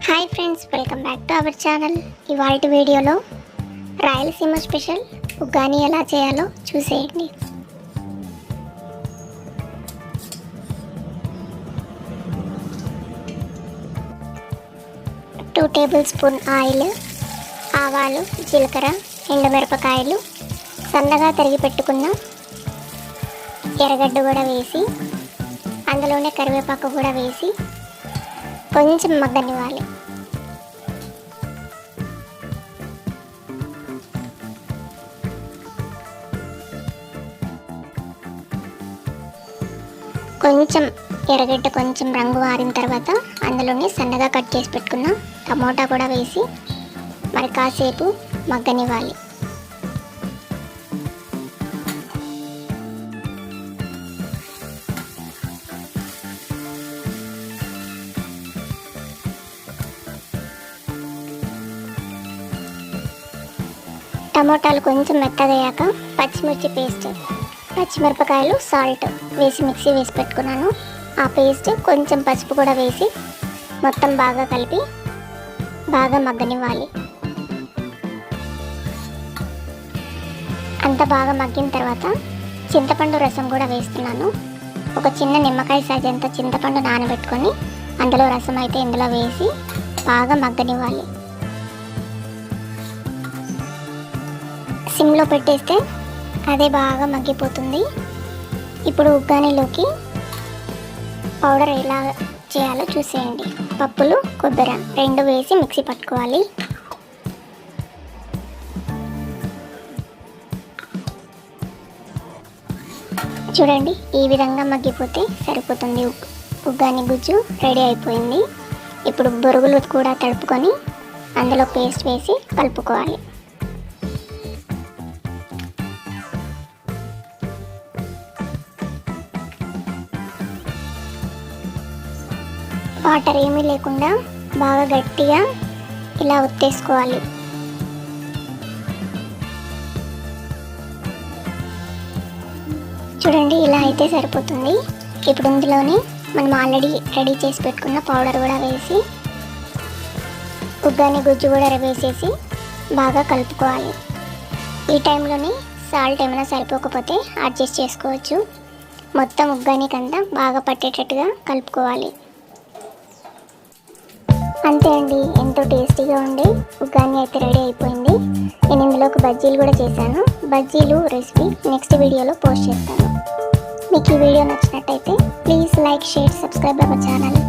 Hi friends, welcome back to our channel. ఇవాళ వీడియోలో Rayalaseema special uggani ఎలా చేయాలో చూసేయండి. టూ టేబుల్ స్పూన్ ఆయిల్, ఆవాలు, జీలకర్ర, ఎండుమిరపకాయలు, సన్నగా తరిగి పెట్టుకున్న ఎర్రగడ్డ కూడా వేసి అందులోనే కరివేపాకు కూడా వేసి కొంచెం మగ్గనివ్వాలి. కొంచెం ఎర్రగడ్డ కొంచెం రంగు మారిన తర్వాత అందులోనే సన్నగా కట్ చేసి పెట్టుకున్న టమోటా కూడా వేసి మరి కాసేపు మగ్గనివ్వాలి. టమోటాలు కొంచెం మెత్తగయ్యాక పచ్చిమిర్చి పేస్ట్, పచ్చిమిరపకాయలు, సాల్ట్ వేసి మిక్సీ వేసి పెట్టుకున్నాను. ఆ పేస్ట్ కొంచెం పసుపు కూడా వేసి మొత్తం బాగా కలిపి బాగా మగ్గనివ్వాలి. అంత బాగా మగ్గిన తర్వాత చింతపండు రసం కూడా వేస్తున్నాను. ఒక చిన్న నిమ్మకాయ సైజంత చింతపండు నానబెట్టుకొని అందులో రసం అయితే ఇందులో వేసి బాగా మగ్గనివ్వాలి. సిమ్లో పెట్టేస్తే అదే బాగా మగ్గిపోతుంది. ఇప్పుడు ఉగ్గానిలోకి పౌడర్ ఎలా చేయాలో చూసేయండి. పప్పులు, కొబ్బరి రెండు వేసి మిక్సీ పట్టుకోవాలి. చూడండి, ఈ విధంగా మగ్గిపోతే సరిపోతుంది. ఉగ్గాని గుజ్జు రెడీ అయిపోయింది. ఇప్పుడు బొరుగులు కూడా తడుపుకొని అందులో పేస్ట్ వేసి కలుపుకోవాలి. వాటర్ ఏమీ లేకుండా బాగా గట్టిగా ఇలా ఒత్తేసుకోవాలి. చూడండి, ఇలా అయితే సరిపోతుంది. ఇప్పుడు ఇందులోనే మనం ఆల్రెడీ రెడీ చేసి పెట్టుకున్న పౌడర్ కూడా వేసి ఉగ్గాని గుజ్జు కూడా వేసేసి బాగా కలుపుకోవాలి. ఈ టైంలోనే సాల్ట్ ఏమైనా సరిపోకపోతే అడ్జస్ట్ చేసుకోవచ్చు. మొత్తం ఉగ్గానికంతా బాగా పట్టేటట్టుగా కలుపుకోవాలి. అంతే అండి, ఎంతో టేస్టీగా ఉండే ఉగ్గాని అయితే రెడీ అయిపోయింది. నేను ఇందులోకి బజ్జీలు కూడా చేశాను. బజ్జీలు రెసిపీ నెక్స్ట్ వీడియోలో పోస్ట్ చేస్తాను. మీకు ఈ వీడియో నచ్చినట్టయితే please like, share, subscribe our channel.